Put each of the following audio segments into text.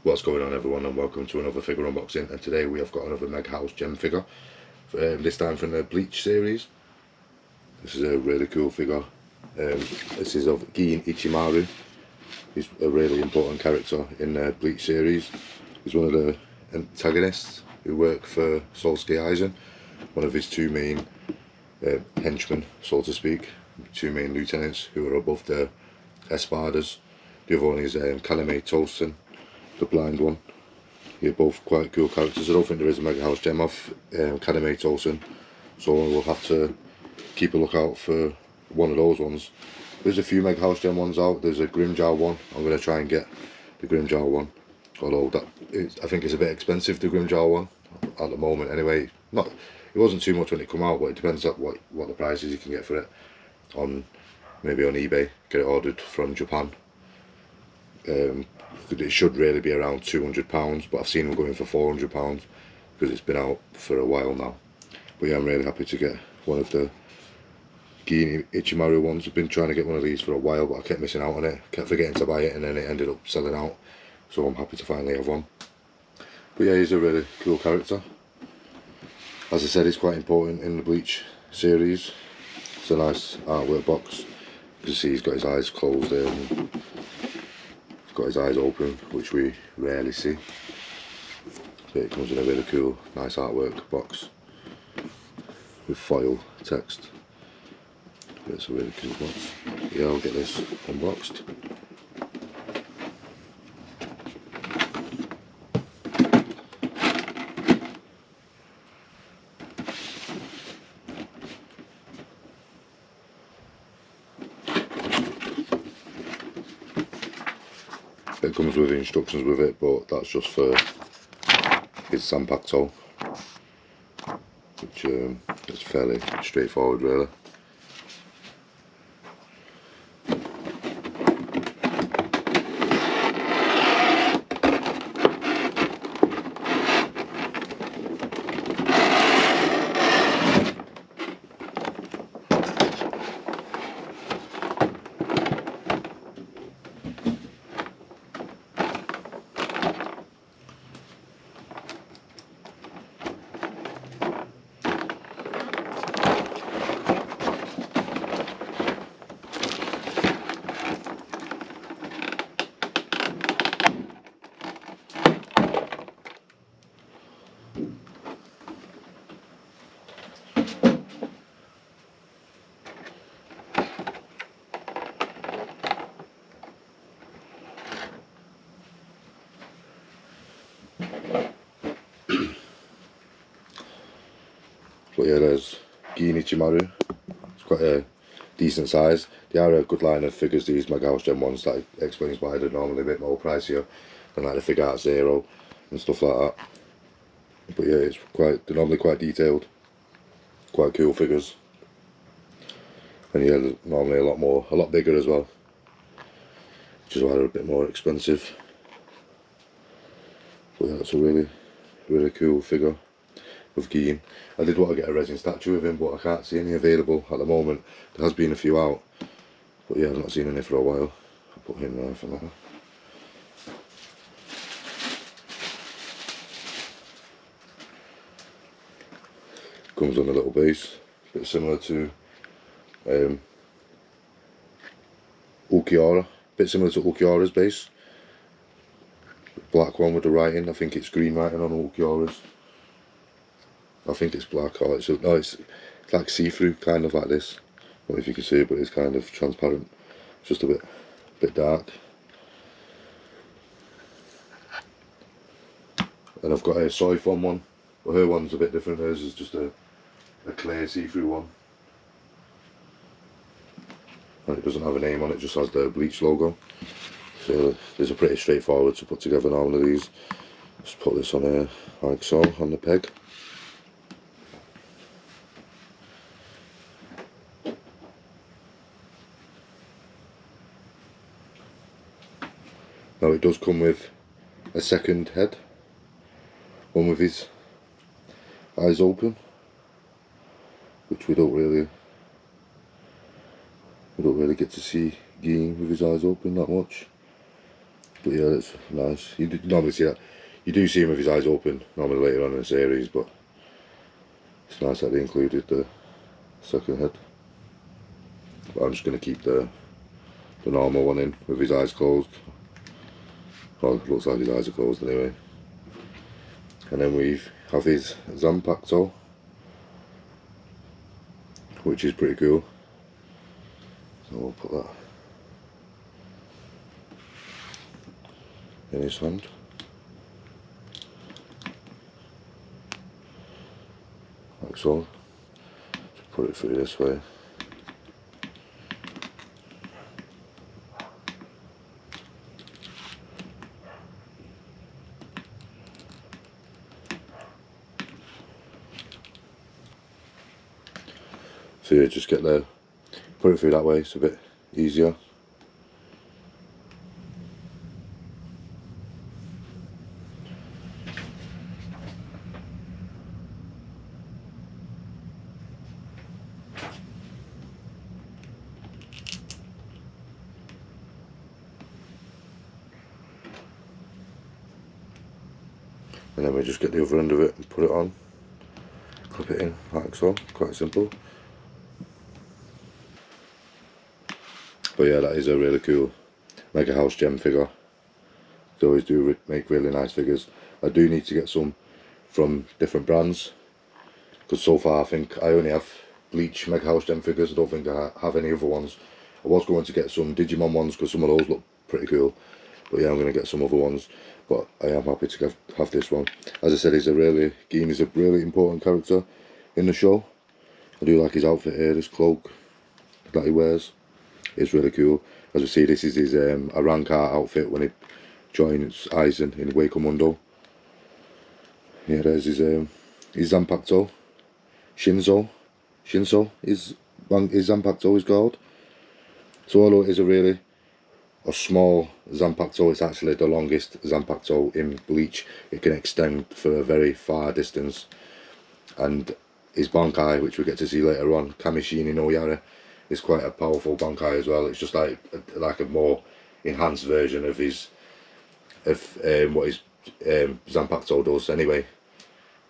What's going on, everyone, and welcome to another figure unboxing. And today we have got another Megahouse G.E.M figure, this time from the Bleach series. This is a really cool figure. This is of Ichimaru. He's a really important character in the Bleach series. He's one of the antagonists who work for Solskjaer Eisen, one of his two main henchmen, so to speak, two main lieutenants who are above the Espadas. The other one is Kaname Tosen, the blind one. They're both quite cool characters. I don't think there is a Megahouse G.E.M of Kaname Tosen, so we'll have to keep a lookout for one of those ones. There's a few Megahouse G.E.M ones out. There's a Grimmjow one. I'm going to try and get the Grimmjow one, although I think it's a bit expensive, the Grimmjow one, at the moment anyway. It wasn't too much when it came out, but it depends on what the prices you can get for it on, maybe on eBay. Get it ordered from Japan. It should really be around £200, but I've seen them going for £400 because it's been out for a while now. But yeah, I'm really happy to get one of the G.E.M Ichimaru ones. I've been trying to get one of these for a while, but I kept missing out on it, kept forgetting to buy it, and then it ended up selling out, so I'm happy to finally have one. But yeah, he's a really cool character. As I said, he's quite important in the Bleach series. It's a nice artwork box. You can see he's got his eyes closed there, and got his eyes open, which we rarely see. So it comes in a really cool, nice artwork box with foil text. But it's a really cool box. Yeah, I'll get this unboxed. It comes with instructions with it, but that's just for his Zanpakuto, which is fairly straightforward really. But yeah, there's G.E.M Ichimaru. It's quite a decent size. They are a good line of figures, these Megahouse G.E.M ones. That explains why they're normally a bit more pricier than like the Fig Art Zero and stuff like that. But yeah, they're normally quite detailed, quite cool figures. And yeah, they're normally a lot bigger as well, which is why they're a bit more expensive. But yeah, it's a really cool figure of G.E.M. I did want to get a resin statue of him, but I can't see any available at the moment. There has been a few out, but yeah, I've not seen any for a while. I'll put him there for now. Comes on a little base, a bit similar to Ulquiorra, bit similar to Ulquiorra's base. Black one with the writing. I think it's green writing on Ulquiorra's. I think it's black, or it's like see-through, kind of like this. I don't know if you can see it, but it's kind of transparent. It's just a bit dark. And I've got a soy foam one, but her one's a bit different. Hers is just a clear see-through one. And it doesn't have a name on it, just has the Bleach logo. So these are pretty straightforward to put together now, one of these. Just put this on here, like so, on the peg. Now it does come with a second head, one with his eyes open, which we don't really get to see G.E.M with his eyes open that much. But yeah, that's nice. You normally see that. You do see him with his eyes open normally later on in the series, but it's nice that they included the second head. But I'm just going to keep the normal one in with his eyes closed. Well, it looks like his eyes are closed anyway. And then we have his Zanpakuto, which is pretty cool. So we'll put that in his hand. Like so. Just put it through this way. So yeah, just get there, put it through that way, it's a bit easier. And then we just get the other end of it and put it on, clip it in like so, quite simple. But yeah, that is a really cool Megahouse G.E.M figure. They always do make really nice figures. I do need to get some from different brands, because so far I think I only have Bleach Megahouse G.E.M figures. I don't think I have any other ones. I was going to get some Digimon ones because some of those look pretty cool. But yeah, I'm going to get some other ones. But I am happy to have this one. As I said, G.E.M is a really important character in the show. I do like his outfit here, this cloak that he wears. It's really cool. As we see, this is his Arrancar outfit when he joins Aizen in Wake Mundo. Yeah, there's his Zanpakuto. Shinso is Zanpakuto is called. So although it is a small Zanpakuto, it's actually the longest Zanpakuto in Bleach. It can extend for a very far distance. And his Bankai, which we get to see later on, Kamishini no Yara, is quite a powerful Bankai as well. It's just like a more enhanced version of what his Zanpakuto does anyway.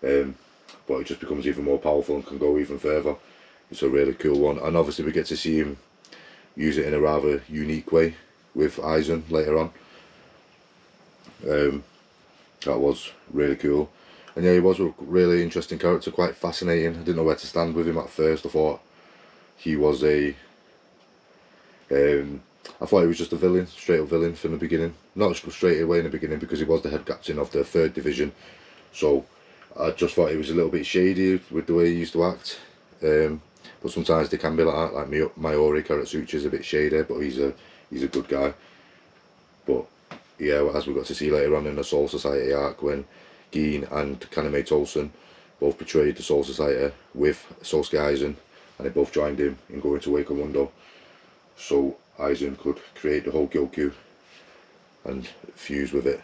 But it just becomes even more powerful and can go even further. It's a really cool one, and obviously we get to see him use it in a rather unique way with Aizen later on. That was really cool. And yeah, he was a really interesting character, quite fascinating. I didn't know where to stand with him at first. I thought he was I thought he was just a villain, straight up villain from the beginning. Not straight away in the beginning, because he was the head captain of the 3rd division. So I just thought he was a little bit shady with the way he used to act. But sometimes they can be like that. Like Mayori Karatsuchi is a bit shady, but he's a good guy. But yeah, as we got to see later on in the Soul Society arc, when Gin and Kaname Tolson both betrayed the Soul Society with Sosuke Aizen, and they both joined him in going to Wake Mundo, so Aizen could create the whole Gyokyu and fuse with it.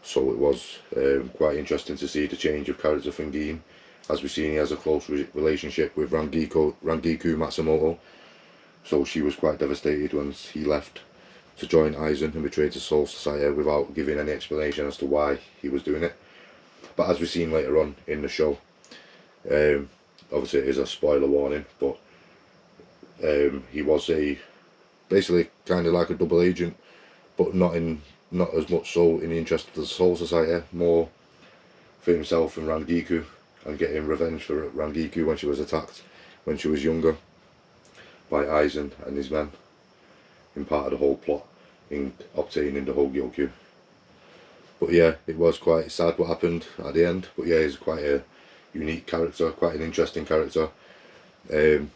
So it was quite interesting to see the change of character from Gin. As we've seen, he has a close relationship with Rangiku Matsumoto, so she was quite devastated once he left to join Aizen and betrayed the Soul Society without giving any explanation as to why he was doing it. But as we've seen later on in the show, obviously it is a spoiler warning, but he was basically kind of like a double agent, but not as much so in the interest of the Soul Society, more for himself and Rangiku, and getting revenge for Rangiku when she was attacked when she was younger by Aizen and his men, in part of the whole plot in obtaining the whole Gyokyu. But yeah, it was quite sad what happened at the end. But yeah, he's quite a unique character, quite an interesting character, and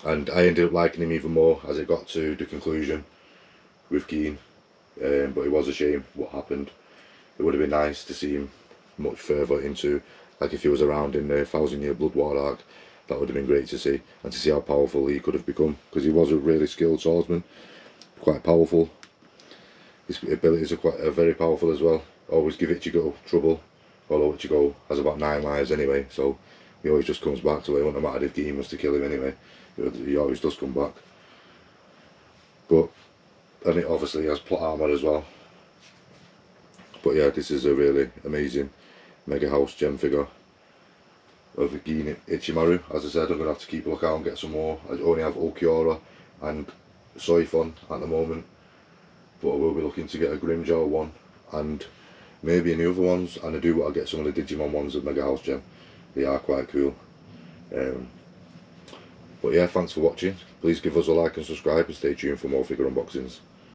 I ended up liking him even more as it got to the conclusion with Gin. But it was a shame what happened. It would have been nice to see him much further into, like if he was around in the 1000-year Blood War arc. That would have been great to see, and to see how powerful he could have become, because he was a really skilled swordsman, quite powerful. His abilities are very powerful as well. Always give Ichigo trouble, although Ichigo has about 9 lives anyway, so he always just comes back to it. It wouldn't have mattered if G.E.M was to kill him anyway, he always does come back. But and it obviously has plot armor as well. But yeah, this is a really amazing Megahouse G.E.M figure of Ichimaru. As I said, I'm going to have to keep a look out and get some more. I only have Okiora and Soifon at the moment, but I will be looking to get a Grimjaw one and maybe any other ones, and I do want to get some of the Digimon ones of Megahouse G.E.M. They are quite cool. But yeah, thanks for watching. Please give us a like and subscribe, and stay tuned for more figure unboxings.